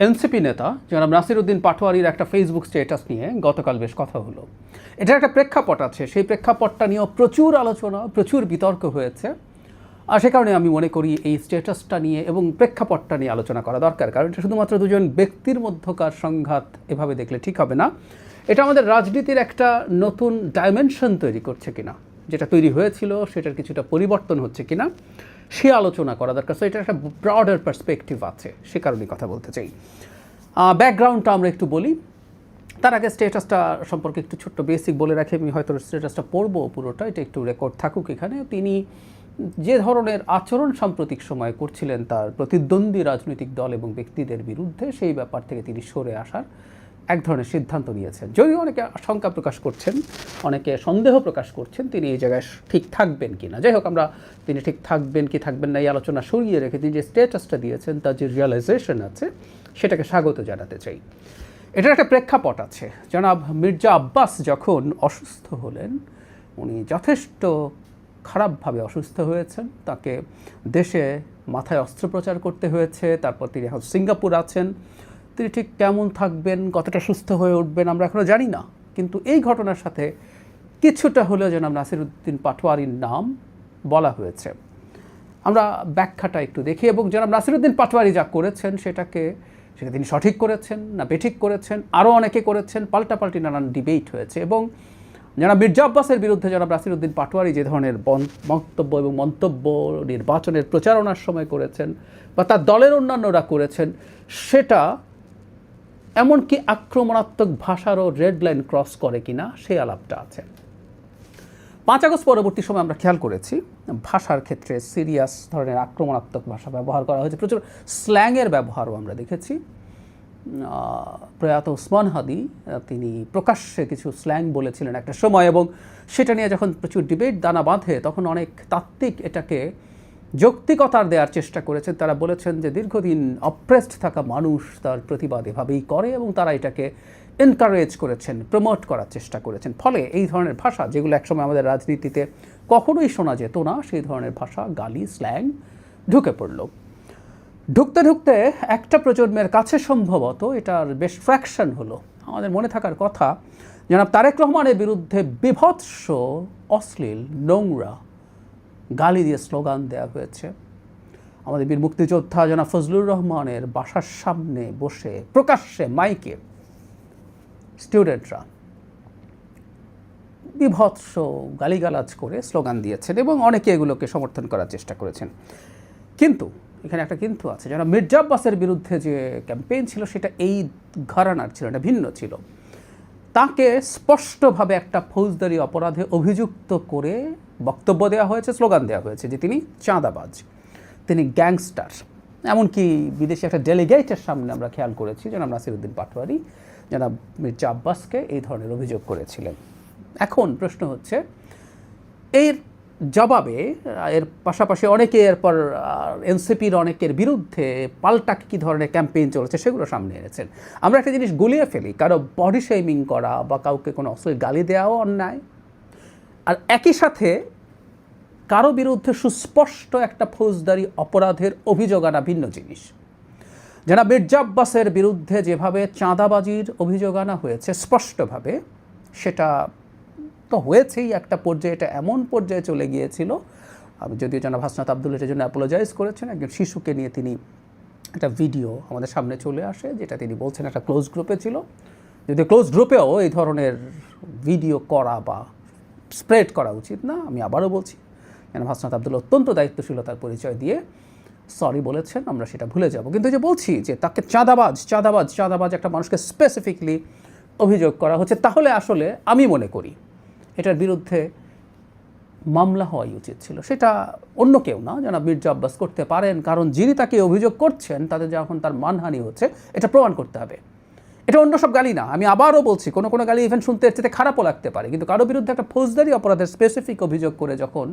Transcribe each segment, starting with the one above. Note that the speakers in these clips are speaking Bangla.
এনসিপি নেতা জনাব নাসিরউদ্দিন পাটোয়ারির একটা ফেসবুক স্ট্যাটাস নিয়ে গতকাল বেশ কথা হলো। এটার একটা প্রেক্ষাপট আছে, সেই প্রেক্ষাপটটা নিয়েও প্রচুর আলোচনা, প্রচুর বিতর্ক হয়েছে। আর সে কারণে আমি মনে করি এই স্ট্যাটাসটা নিয়ে এবং প্রেক্ষাপটটা নিয়ে আলোচনা করা দরকার, কারণ এটা শুধুমাত্র দুজন ব্যক্তির মধ্যকার সংঘাত এভাবে দেখলে ঠিক হবে না। এটা আমাদের রাজনীতির একটা নতুন ডাইমেনশন তৈরি করছে কিনা, যেটা তৈরি হয়েছিল সেটার কিছুটা পরিবর্তন হচ্ছে কিনা সে আলোচনা করা দরকার। সো এটার একটা ব্রডার পার্সপেক্টিভ আছে, সে কারণেই কথা বলতে চাই। ব্যাকগ্রাউন্ডটা আমরা একটু বলি, তার আগে স্ট্যাটাসটা সম্পর্কে একটু ছোট্ট বেসিক বলে রাখি। আমি হয়তো স্ট্যাটাসটা পড়বো পুরোটা, এটা একটু রেকর্ড থাকুক এখানে। তিনি যে ধরনের আচরণ সাম্প্রতিক সময়ে করছিলেন তার প্রতিদ্বন্দ্বী রাজনৈতিক দল এবং ব্যক্তিদের বিরুদ্ধে, সেই ব্যাপার থেকে তিনি সরে আসার এক ধরনের সিদ্ধান্ত নিয়েছেন। যদিও অনেকে আশঙ্কা প্রকাশ করছেন, অনেকে সন্দেহ প্রকাশ করছেন তিনি এই জায়গায় ঠিক থাকবেন কি না। যাই হোক, আমরা তিনি ঠিক থাকবেন কি থাকবেন না এই আলোচনা সরিয়ে রেখে তিনি যে স্ট্যাটাসটা দিয়েছেন তার যে রিয়েলাইজেশন আছে সেটাকে স্বাগত জানাতে চাই। এটার একটা প্রেক্ষাপট আছে। জনাব মির্জা আব্বাস যখন অসুস্থ হলেন, উনি যথেষ্ট খারাপভাবে অসুস্থ হয়েছেন, তাকে দেশে মাথায় অস্ত্রোপচার করতে হয়েছে। তারপর তিনি এখন সিঙ্গাপুর আছেন। তিনি ঠিক কেমন থাকবেন, কতটা সুস্থ হয়ে উঠবেন আমরা এখনও জানি না। কিন্তু এই ঘটনার সাথে কিছুটা হলেও জনাব নাসিরউদ্দিন পাটোয়ারির নাম বলা হয়েছে। আমরা ব্যাখ্যাটা একটু দেখি এবং জনাব নাসিরউদ্দিন পাটোয়ারি যা করেছেন সেটা তিনি সঠিক করেছেন না বেঠিক করেছেন, আরও অনেকে করেছেন, পাল্টাপাল্টি নানান ডিবেট হয়েছে। এবং জনাব মির্জা আব্বাসের বিরুদ্ধে জনাব নাসিরউদ্দিন পাটোয়ারি যে ধরনের বক্তব্য এবং মন্তব্য নির্বাচনের প্রচারণার সময় করেছেন বা তার দলের অন্যান্যরা করেছেন, সেটা এমনকি আক্রমণাত্মক ভাষারও রেড লাইন ক্রস করে কিনা সেই আলাপটা আছে। 5 আগস্ট পরবর্তী সময় আমরা খেয়াল করেছি ভাষার ক্ষেত্রে সিরিয়াস ধরনের আক্রমণাত্মক ভাষা ব্যবহার করা হয়েছে, প্রচুর স্ল্যাংয়ের ব্যবহারও আমরা দেখেছি। প্রয়াত ওসমান হাদি তিনি প্রকাশ্যে কিছু স্ল্যাং বলেছিলেন একটা সময়, এবং সেটা নিয়ে যখন প্রচুর ডিবেট দানা বাঁধে তখন অনেক তাত্ত্বিক এটাকে যৌক্তিকতার দেওয়ার চেষ্টা করেছেন। তারা বলেছেন যে দীর্ঘদিন অপ্রেসড থাকা মানুষ তার প্রতিবাদ এভাবেই করে এবং তারা এটাকে এনকারেজ করেছেন, প্রমোট করার চেষ্টা করেছেন। ফলে এই ধরনের ভাষা, যেগুলো একসময় আমাদের রাজনীতিতে কখনোই শোনা যেত না, সেই ধরনের ভাষা, গালি, স্ল্যাং ঢুকে পড়ল। ঢুকতে ঢুকতে একটা প্রজন্মের কাছে সম্ভবত এটার বেশ ফ্র্যাকশন হলো। আমাদের মনে থাকার কথা, জনাব তারেক রহমানের বিরুদ্ধে বিভৎস, অশ্লীল, নোংরা গালি দিয়ে স্লোগান দেওয়া হয়েছে। আমাদের বীর মুক্তিযোদ্ধা জনাব ফজলুর রহমানের বাসার সামনে বসে প্রকাশ্যে মাইকে স্টুডেন্টরা বিভৎস গালিগালাজ করে স্লোগান দিয়েছেন এবং অনেকে এগুলোকে সমর্থন করার চেষ্টা করেছেন। কিন্তু এখানে একটা কিন্তু আছে, যারা মির্জা আব্বাসের বিরুদ্ধে যে ক্যাম্পেইন ছিল সেটা এই ঘরানার ছিল, এটা ভিন্ন ছিল। তাকে স্পষ্টভাবে একটা ফৌজদারি অপরাধে অভিযুক্ত করে বক্তব্য দেওয়া হয়েছে, স্লোগান দেওয়া হয়েছে যে তিনি চাঁদাবাজ, তিনি গ্যাংস্টার। এমনকি বিদেশি একটা ডেলিগেটের সামনে আমরা খেয়াল করেছি জনাব নাসিরউদ্দিন পাটোয়ারি জনাব মির্জা আব্বাসকে এই ধরনের অভিযোগ করেছিলেন। এখন প্রশ্ন হচ্ছে, এর জবাবে এর পাশাপাশি অনেকে এরপর এনসিপির অনেকের বিরুদ্ধে পাল্টা কী ধরনের ক্যাম্পেইন চলেছে সেগুলো সামনে এনেছেন। আমরা একটা জিনিস গুলিয়ে ফেলি, কারো বডি শেমিং করা বা কাউকে কোনো অশ্লীল গালি দেওয়াও অন্যায়, আর একই সাথে কারো বিরুদ্ধে সুস্পষ্ট একটা ফৌজদারি অপরাধের অভিযোগ আনা ভিন্ন জিনিস। জনাব মির্জা আব্বাসের বিরুদ্ধে যেভাবে চাঁদাবাজির অভিযোগ আনা হয়েছে স্পষ্টভাবে, সেটা তো হয়েছেই একটা পর্যায়ে, এটা এমন পর্যায়ে চলে গিয়েছিল, আমি যদিও জনাব হাসনাত আব্দুল এটার জন্য অ্যাপোলোজাইজ করেছেন, একজন শিশুকে নিয়ে তিনি একটা ভিডিও আমাদের সামনে চলে আসে, যেটা তিনি বলছেন একটা ক্লোজ গ্রুপে ছিল। যদি ক্লোজ গ্রুপেও এই ধরনের ভিডিও করা বা স্প্রেড করা উচিত না। আমি আবারও বলছি, জনাব হাসনাত আব্দুল অত্যন্ত দায়িত্বশীলতার পরিচয় দিয়ে সরি বলেছেন, আমরা সেটা ভুলে যাব। কিন্তু যে বলছি যে তাকে চাঁদাবাজ একটা মানুষকে স্পেসিফিকলি অভিযোগ করা হচ্ছে, তাহলে আসলে আমি মনে করি এটার বিরুদ্ধে মামলা হওয়াই উচিত ছিল। সেটা অন্য কেউ না, জনাব মির্জা আব্বাস করতে পারেন, কারণ যিনি তাকে অভিযোগ করছেন তাদের যখন তার মানহানি হচ্ছে এটা প্রমাণ করতে হবে। এটা অন্য সব গালি না। আমি আবারও বলছি, কোনো গালি ইভেন শুনতে এর চেয়ে খারাপও লাগতে পারে, কিন্তু কারো বিরুদ্ধে একটা ফৌজদারি অপরাধের স্পেসিফিক অভিযোগ করে যখন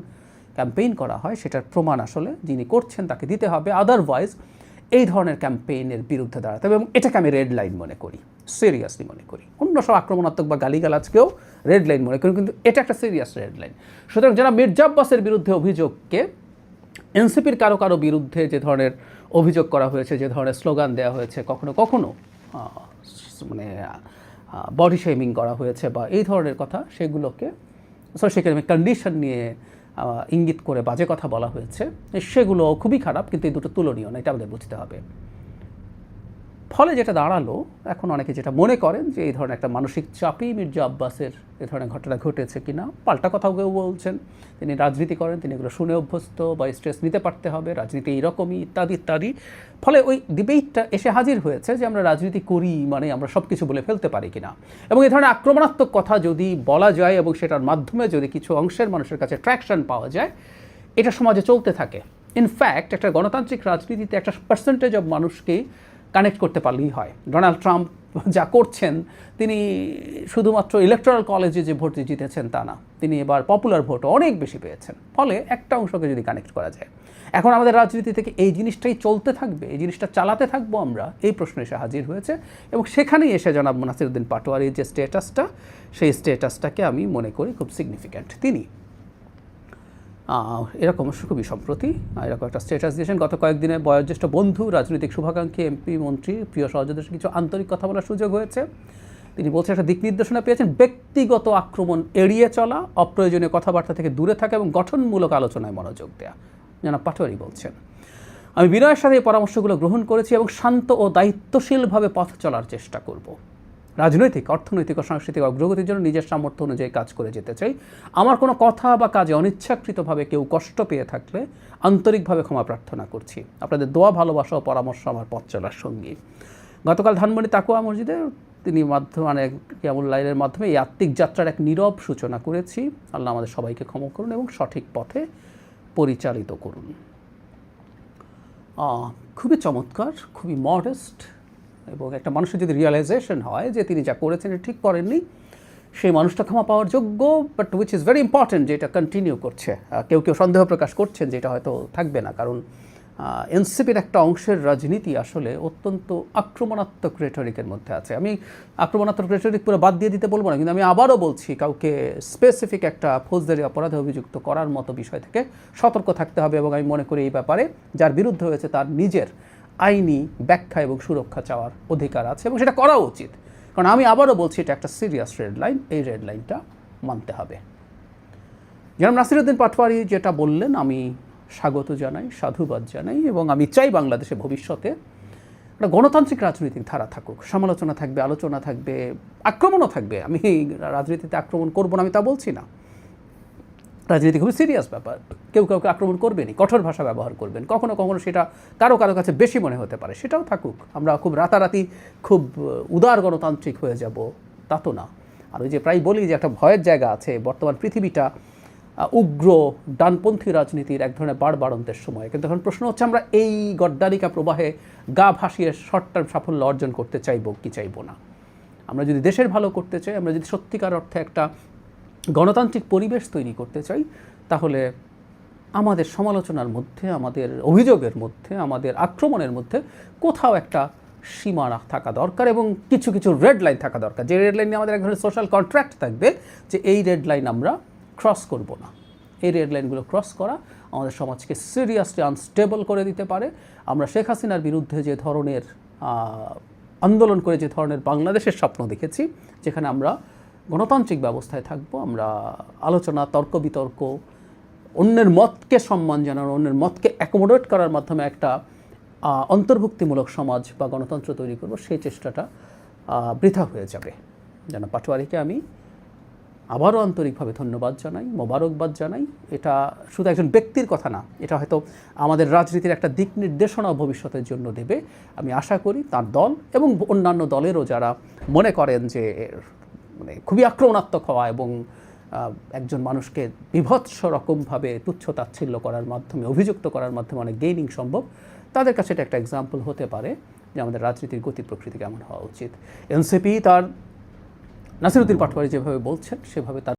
ক্যাম্পেইন করা হয়, সেটার প্রমাণ আসলে যিনি করছেন তাকে দিতে হবে। আদারওয়াইজ এই ধরনের ক্যাম্পেইনের বিরুদ্ধে দাঁড়াতে হবে, এবং এটাকে আমি রেড লাইন মনে করি, সিরিয়াসলি মনে করি। অন্য সব আক্রমণাত্মক বা গালিগালাজকেও রেড লাইন মনে করি, কিন্তু এটা একটা সিরিয়াস রেড লাইন। সুতরাং যারা মির্জা আব্বাসের বিরুদ্ধে অভিযোগকে এনসিপির কারো বিরুদ্ধে যে ধরনের অভিযোগ করা হয়েছে, যে ধরনের স্লোগান দেওয়া হয়েছে, কখনো কখনো মানে বডি শেমিং করা হয়েছে বা এই ধরনের কথা, সেগুলোকে সোশিওইকোনমিক কন্ডিশন নিয়ে ইঙ্গিত করে বাজে কথা বলা হয়েছে, সেগুলো খুবই খারাপ, কিন্তু এই দুটো তুলনীয় না, এটা আমাদের বুঝতে হবে। ফলে যেটা দাঁড়ালো, এখন অনেকে যেটা মনে করেন যে এই ধরনের একটা মানসিক চাপই মির্জা আব্বাসের এ ধরনের ঘটনা ঘটেছে কিনা, পাল্টা কথাও কেউ বলছেন তিনি রাজনীতি করেন, তিনি এগুলো শুনে অভ্যস্ত বা স্ট্রেস নিতে পারতে হবে, রাজনীতি এইরকমই ইত্যাদি ইত্যাদি। ফলে ওই ডিবেটটা এসে হাজির হয়েছে যে আমরা রাজনীতি করি মানে আমরা সব কিছু বলে ফেলতে পারি কিনা, এবং এই ধরনের আক্রমণাত্মক কথা যদি বলা যায় এবং সেটার মাধ্যমে যদি কিছু অংশের মানুষের কাছে ট্র্যাকশন পাওয়া যায়, এটা সমাজে চলতে থাকে। ইনফ্যাক্ট একটা গণতান্ত্রিক রাজনীতিতে একটা পার্সেন্টেজ অফ মানুষকেই কানেক্ট করতে পারলেই হয়। ডোনাল্ড ট্রাম্প যা করছেন, তিনি শুধুমাত্র ইলেকট্রাল কলেজে যে ভোট জিতেছেন তা না, তিনি এবার পপুলার ভোটও অনেক বেশি পেয়েছেন। ফলে একটা অংশকে যদি কানেক্ট করা যায়, এখন আমাদের রাজনীতি থেকে এই জিনিসটাই চলতে থাকবে, এই জিনিসটা চালাতে থাকবো আমরা, এই প্রশ্ন এসে হাজির হয়েছে। এবং সেখানেই এসে জনাব নাসিরউদ্দিন পাটোয়ারির যে স্টেটাসটা, সেই স্টেটাসটাকে আমি মনে করি খুব সিগনিফিক্যান্ট। তিনি এরকম খুবই সম্প্রতি এরকম একটা স্ট্যাটাস দিয়েছেন, গত কয়েকদিনে বয়োজ্যেষ্ঠ বন্ধু, রাজনৈতিক শুভাকাঙ্ক্ষী, এমপি, মন্ত্রী, প্রিয় সহযোগীদের কিছু আন্তরিক কথা বলার সুযোগ হয়েছে। তিনি বলছেন একটা দিক নির্দেশনা পেয়েছেন, ব্যক্তিগত আক্রমণ এড়িয়ে চলা, অপ্রয়োজনীয় কথাবার্তা থেকে দূরে থাকা এবং গঠনমূলক আলোচনায় মনোযোগ দেওয়া। জনাব পাটোয়ারি বলছেন, আমি বিনয়ের সাথে এই পরামর্শগুলো গ্রহণ করেছি এবং শান্ত ও দায়িত্বশীলভাবে পথ চলার চেষ্টা করব। রাজনৈতিক, অর্থনৈতিক ও সাংস্কৃতিক অগ্রগতির জন্য নিজের সামর্থ্য অনুযায়ী কাজ করে যেতে চাই। আমার কোনো কথা বা কাজে অনিচ্ছাকৃতভাবে কেউ কষ্ট পেয়ে থাকলে আন্তরিকভাবে ক্ষমা প্রার্থনা করছি। আপনাদের দোয়া, ভালোবাসা ও পরামর্শ আমার পথ চলার সঙ্গী। গতকাল ধানমন্ডি তাকুয়া মসজিদে তিনি মানে কিয়ামুল লাইলের মাধ্যমে এই আত্মিক যাত্রার এক নীরব সূচনা করেছি। আল্লাহ আমাদের সবাইকে ক্ষমা করুন এবং সঠিক পথে পরিচালিত করুন। খুবই চমৎকার, খুবই মডেস্ট, এবং একটা মানুষের যদি রিয়েলাইজেশন হয় যে তিনি যা করেছেন এটা ঠিক করেননি, সেই মানুষটা ক্ষমা পাওয়ার যোগ্য। But which is very important যে এটা কন্টিনিউ করছে। কেউ কেউ সন্দেহ প্রকাশ করছেন যে এটা হয়তো থাকবে না, কারণ এনসিপির একটা অংশের রাজনীতি আসলে অত্যন্ত আক্রমণাত্মক রেটরিকের মধ্যে আছে। আমি আক্রমণাত্মক রেটরিক পুরো বাদ দিয়ে দিতে বলবো না, কিন্তু আমি আবারও বলছি, কাউকে স্পেসিফিক একটা ফৌজদারি অপরাধে অভিযুক্ত করার মতো বিষয় থেকে সতর্ক থাকতে হবে। এবং আমি মনে করি এই ব্যাপারে যার বিরুদ্ধে হয়েছে তার নিজের আইনি ব্যাখ্যা এবং সুরক্ষা চাওয়ার অধিকার আছে, এবং সেটা করা উচিত। কারণ আমি আবারও বলছি, এটা একটা সিরিয়াস রেড লাইন, এই রেড লাইনটা মানতে হবে। জনাব নাসিরউদ্দিন পাটোয়ারি যেটা বললেন, আমি স্বাগত জানাই, সাধুবাদ জানাই, এবং আমি চাই বাংলাদেশে ভবিষ্যতে একটা গণতান্ত্রিক রাজনৈতিক ধারা থাকুক, সমালোচনা থাকবে, আলোচনা থাকবে, আক্রমণও থাকবে। আমি রাজনীতিতে আক্রমণ করবো না আমি তা বলছি না, রাজনীতি খুবই সিরিয়াস ব্যাপার, কেউ কাউকে আক্রমণ করবেনই, কঠোর ভাষা ব্যবহার করবেন, কখনো কখনো সেটা কারো কারো কাছে বেশি মনে হতে পারে, সেটাও থাকুক। আমরা খুব রাতারাতি খুব উদার গণতান্ত্রিক হয়ে যাব তা তো না। আর ওই যে প্রায় বলি যে একটা ভয়ের জায়গা আছে, বর্তমান পৃথিবীটা উগ্র ডানপন্থী রাজনীতির এক ধরনের বাড়বাড়ন্তের সময়। কিন্তু এখন প্রশ্ন হচ্ছে, আমরা এই গড্ডালিকা প্রবাহে গা ভাসিয়ে শর্ট টার্ম সাফল্য অর্জন করতে চাইব কি চাইব না। আমরা যদি দেশের ভালো করতে চাই, আমরা যদি সত্যিকার অর্থে একটা গণতান্ত্রিক পরিবেশ তৈরি করতে চাই, তাহলে আমাদের সমালোচনার মধ্যে, আমাদের অভিযোগের মধ্যে, আমাদের আক্রমণের মধ্যে কোথাও একটা সীমানা থাকা দরকার, এবং কিছু কিছু রেড লাইন থাকা দরকার, যে রেড লাইনে আমাদের এক ধরনের সোশ্যাল কন্ট্রাক্ট থাকবে যে এই রেড লাইন আমরা ক্রস করব না। এই রেড লাইনগুলো ক্রস করা আমাদের সমাজকে সিরিয়াসলি আনস্টেবল করে দিতে পারে। আমরা শেখ হাসিনার বিরুদ্ধে যে ধরনের আন্দোলন করে যে ধরনের বাংলাদেশের স্বপ্ন দেখেছি, যেখানে আমরা গণতান্ত্রিক ব্যবস্থায় থাকব, আমরা আলোচনা, তর্ক বিতর্ক, অন্যের মতকে সম্মান জানানো, অন্যের মতকে অ্যাকোমোডেট করার মাধ্যমে একটা অন্তর্ভুক্তিমূলক সমাজ বা গণতন্ত্র তৈরি করব, সেই চেষ্টাটা বৃথা হয়ে যাবে। জনাব পাটোয়ারিকে আমি আবারও আন্তরিকভাবে ধন্যবাদ জানাই, মোবারকবাদ জানাই। এটা শুধু একজন ব্যক্তির কথা না, এটা হয়তো আমাদের রাজনীতির একটা দিক নির্দেশনা ভবিষ্যতের জন্য দেবে। আমি আশা করি তার দল এবং অন্যান্য দলেরও যারা মনে করেন যে মানে খুবই আক্রমণাত্মক হওয়া এবং একজন মানুষকে বিভৎস রকমভাবে তুচ্ছ-তাচ্ছিল্য করার মাধ্যমে, অভিযুক্ত করার মাধ্যমে অনেক গেইনিং সম্ভব, তাদের কাছে এটা একটা এক্সাম্পল হতে পারে যে আমাদের রাজনীতির গতি প্রকৃতি কেমন হওয়া উচিত। এনসিপি তার নাসিরউদ্দিন পাটোয়ারি যেভাবে বলছেন সেভাবে তার